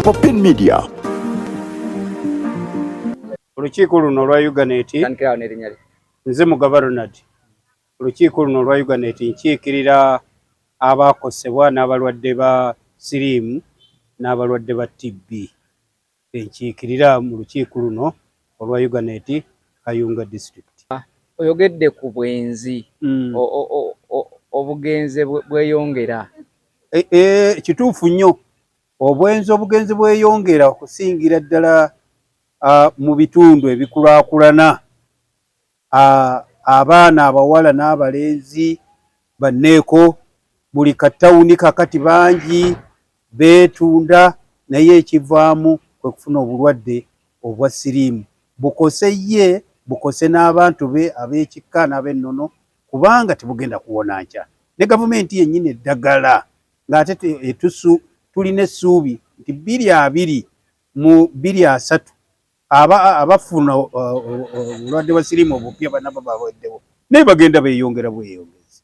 Popin Media. Olukiiko luno olwa Uganeti nze Mugaba Ronald. Olukiiko luno olwa Uganeti nkiikirira abaakosebwa n'abalwadde ba siriimu n'abalwadde ba TB. Nkiikirira mu lukiiko luno olwa Uganeti Kayunga District. Oyogedde ku bwenzi obugenze bweyongera. Kituufu nnyo. Obugenzi bweyongera okusingira ddala mu bitundu ebikulaakulana. Abaana abawala n'abalenzi banneeko buli katawuni kakati bangi beetunda, naye ekivaamu kwe kufuna obulwadde obwa siriimu. Bukose ye, bukose n'abantu be ab'ekika n'ab'ennono, kubanga tebugenda kuwona nkya. Ne gavumenti yennyini eddagala ng'ate tulina essuubi nti 2020 mu 2023 abafuna obulwadde bwa siriimu obupya banaba baweddewo, naye bagenda beeyongera bweyongezi.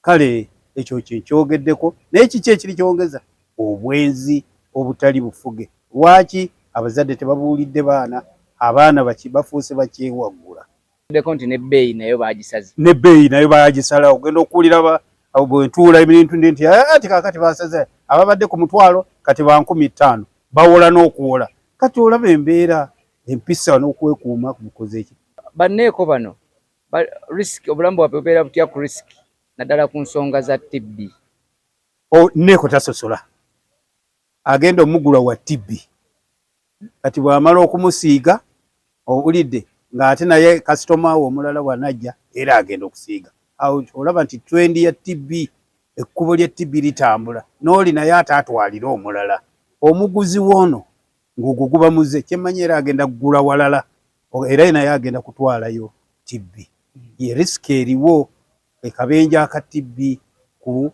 Kale ekyo kyenkyogeddeko, naye kiki ekiri kyongeza? Obwenzi obutali bufuge. Lwaki abazadde tebabuulidde baana? Abaana bafuuse bakyewaggula. Deko nti n'ebbeeyi nayo baagisaze. N'ebbeeyi nayo baagisala. Ogenda okuwulira bwe ntuula ebintu nti ati kaakati baasaze ababadde ku mutwalo kati ba 15,000 bawola n'okuwola. Kati olaba embeera empisa n'okwekuuma mukoze eki? Banneeko bano risk obulamu bwabwe bubeera butya ku risk naddala ku nsonga za TB? Neeko tasosola, agenda omugula wa TB kati bw'amala okumusiiga owulidde ng'ate naye kasitoma we omulala bw'anajja era agenda okusiiga. Awo olaba nti twendi ya TB, ekkubo lya TB litambula, n'oli naye ate atwalira omulala. Omuguzi w'ono ng'ogwo guba muze, kyemmanyi era agenda kugula walala, era naye agenda kutwalayo TB. Ye risiki eriwo, ekabenja aka TB ku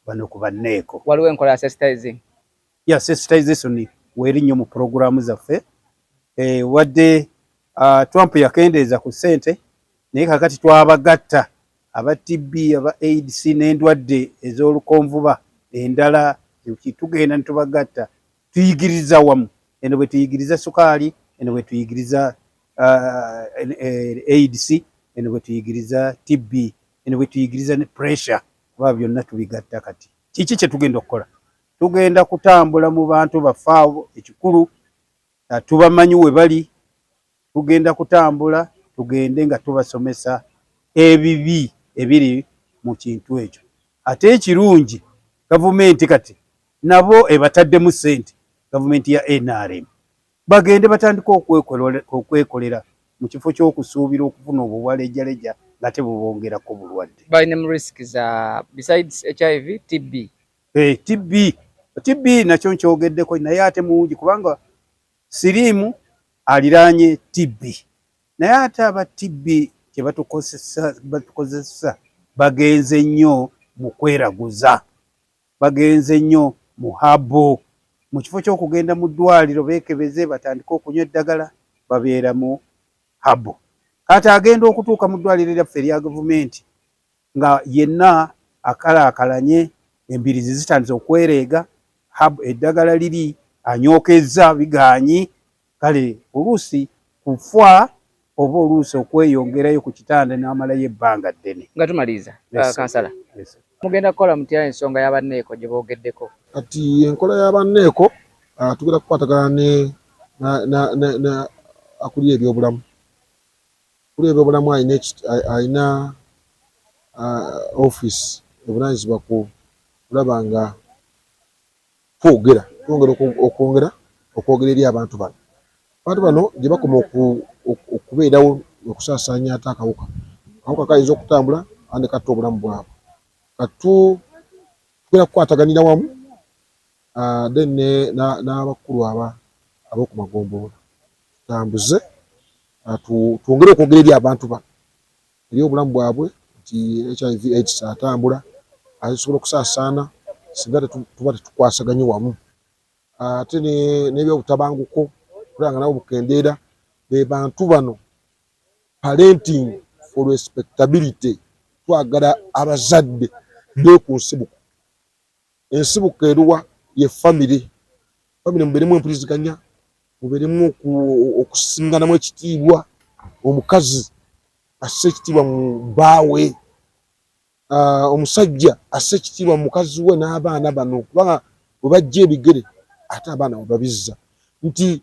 bano ku banneeko. Waliwo enkola ya sensitizing? Ya sensitization weeri nnyo mu puroguramu zaffe. Wadde Trump yakendeeza ku ssente, naye kakati twabagatta aba TB, aba AIDS n'endwadde ez'olukonvuba endala, tugenda ne tubagatta. Tuyigiriza wamu. Eno bwe tuyigiriza sukaali, eno bwe tuyigiriza AIDS, eno bwe tuyigiriza TB, eno bwe tuyigiriza ne pressure. Kuba byonna tubigatta kati. Kiki kye tugenda okukola? Tugenda kutambula mu bantu baffe abo, ekikulu tubamanyi we bali. Tugenda kutambula tugende nga tubasomesa ebibi ebiri mu kintu ekyo. Ate ekirungi gavumenti kati nabo ebataddemu ssente, gavumenti ya NRM bagende batandika okwekolera mu kifo ky'okusuubira okufuna obuwalejjaleja nga tebubongerako bulwadde. Balina risk za besides HIV, TB? TB nakyo nkyogeddeko, naye ate mungi kubanga siriimu aliraanye TB, naye ate aba TB kye batukozesa bagenze nnyo mu kweraguza, bagenze nnyo mu habo. Mu kifo ky'okugenda mu ddwaliro beekebeze batandike okunywa eddagala, babeera mu habo. Kati agenda okutuuka mu ddwaliro lyaffe erya gavumenti nga yenna akalaakalanye, embirizi zitandise okwereega, eddagala liri anyookezza bigaanyi. Kale oluusi kufa oba oluusi okweyongerayo ku kitanda n'amalayo ebbanga ddene. Nga tumaliza, kansala, mugenda kukola mutya ensonga y'abanneeko gye boogeddeko? Kati enkola y'abanneeko tugenda kukwatagana akulira ebyobulamu. Akulira ebyobulamu alina office evunaanyizibwa ku kulaba nga twongera okwogera eri abantu bano. Abantu bano gye bakoma okubeerawo okusaasaanya ate akawuka. Akawuka kayinza okutambula andi katta obulamu bwabwe. Tugenda kukwataganira wamu then n'abakulu ab'oku magombolola tutambuze twongere okwogera eri abantu bano eri obulamu bwabwe nti HIV AIDS atambula, asobola okusaasaana singa tuba tetukwasaganye wamu. Ate n'ebyobutabanguko kulanga nabo bukendeera be bantu bano. Parenting for respectability, twagala abazadde beekunsibuko ensibuko eruwa ye family mubeeremu empuliziganya mubeeremu okusinganamu ekitiibwa omukazi asse ekitiibwa mu bbaawe omusajja asse ekitiibwa mu mukazi we n'abaana bano kubanga bwe bajja ebigere ate abaana we babizza nti